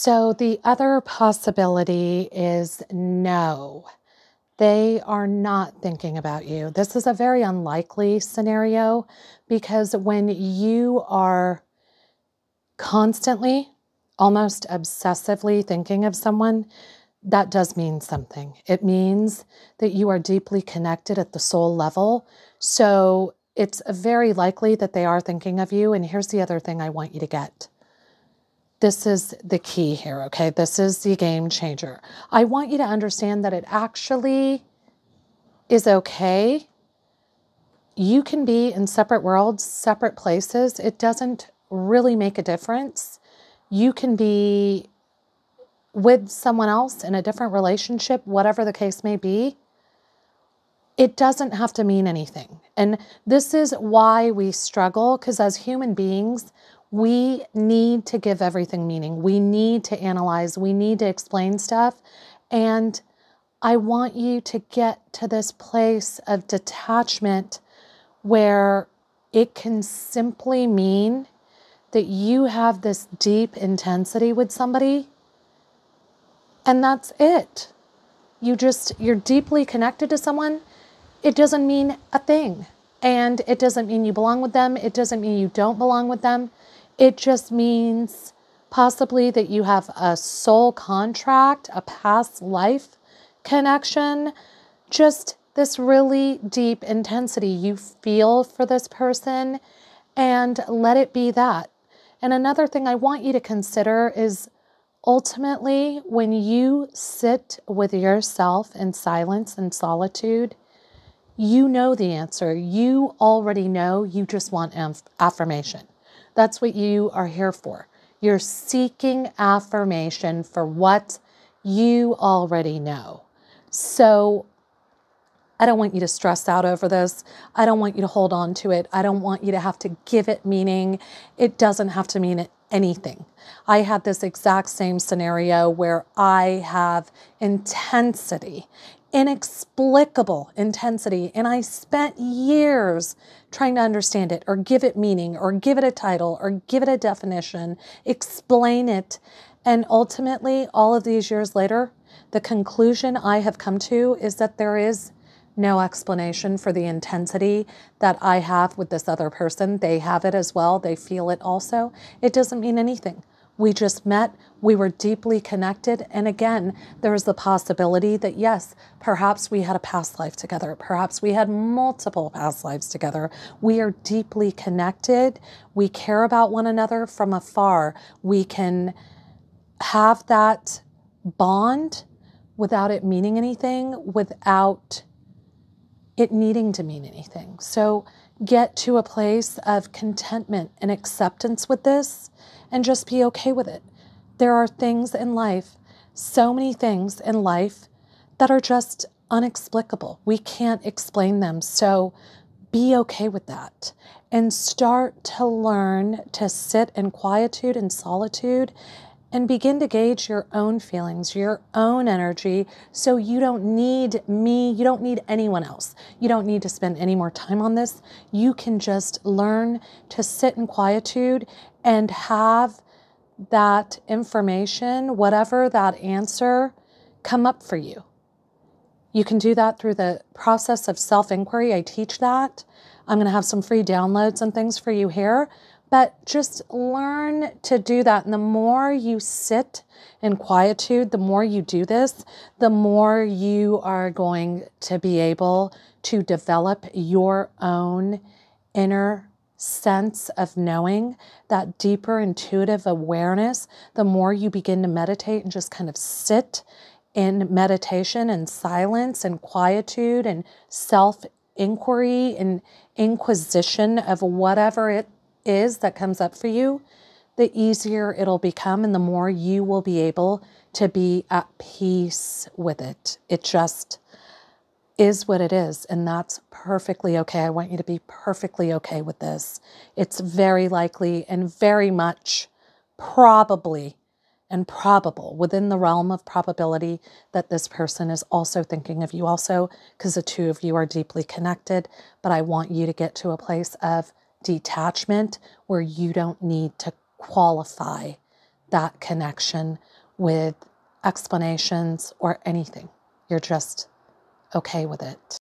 So the other possibility is no, they are not thinking about you. This is a very unlikely scenario because when you are constantly, almost obsessively thinking of someone, that does mean something. It means that you are deeply connected at the soul level. So it's very likely that they are thinking of you. And here's the other thing I want you to get. This is the key here, okay? This is the game changer. I want you to understand that it actually is okay. You can be in separate worlds, separate places. It doesn't really make a difference. You can be with someone else in a different relationship, whatever the case may be. It doesn't have to mean anything. And this is why we struggle, because as human beings, we need to give everything meaning. We need to analyze. We need to explain stuff. And I want you to get to this place of detachment where it can simply mean that you have this deep intensity with somebody, and that's it. You're deeply connected to someone. It doesn't mean a thing. And it doesn't mean you belong with them. It doesn't mean you don't belong with them. It just means possibly that you have a soul contract, a past life connection, just this really deep intensity you feel for this person, and let it be that. And another thing I want you to consider is ultimately when you sit with yourself in silence and solitude, you know the answer. You already know. You just want affirmation. That's what you are here for. You're seeking affirmation for what you already know. So I don't want you to stress out over this. I don't want you to hold on to it. I don't want you to have to give it meaning. It doesn't have to mean anything. I had this exact same scenario where I have intensity, inexplicable intensity, and I spent years trying to understand it or give it meaning or give it a title or give it a definition, explain it. And ultimately, all of these years later, the conclusion I have come to is that there is no explanation for the intensity that I have with this other person. They have it as well. They feel it also. It doesn't mean anything. We just met. We were deeply connected. And again, there is the possibility that yes, perhaps we had a past life together. Perhaps we had multiple past lives together. We are deeply connected. We care about one another from afar. We can have that bond without it meaning anything, without it needing to mean anything. So get to a place of contentment and acceptance with this and just be okay with it. There are things in life, so many things in life that are just unexplicable. We can't explain them. So be okay with that and start to learn to sit in quietude and solitude and begin to gauge your own feelings, your own energy, so you don't need me, you don't need anyone else. You don't need to spend any more time on this. You can just learn to sit in quietude and have that information, whatever that answer, come up for you. You can do that through the process of self-inquiry. I teach that. I'm going to have some free downloads and things for you here. But just learn to do that. And the more you sit in quietude, the more you do this, the more you are going to be able to develop your own inner sense of knowing, that deeper intuitive awareness. The more you begin to meditate and just kind of sit in meditation and silence and quietude and self-inquiry and inquisition of whatever it is that comes up for you, the easier it'll become and the more you will be able to be at peace with it. It just is what it is, and that's perfectly okay. I want you to be perfectly okay with this. It's very likely and very much probably and probable within the realm of probability that this person is also thinking of you also, because the two of you are deeply connected. But I want you to get to a place of detachment where you don't need to qualify that connection with explanations or anything. You're just okay with it.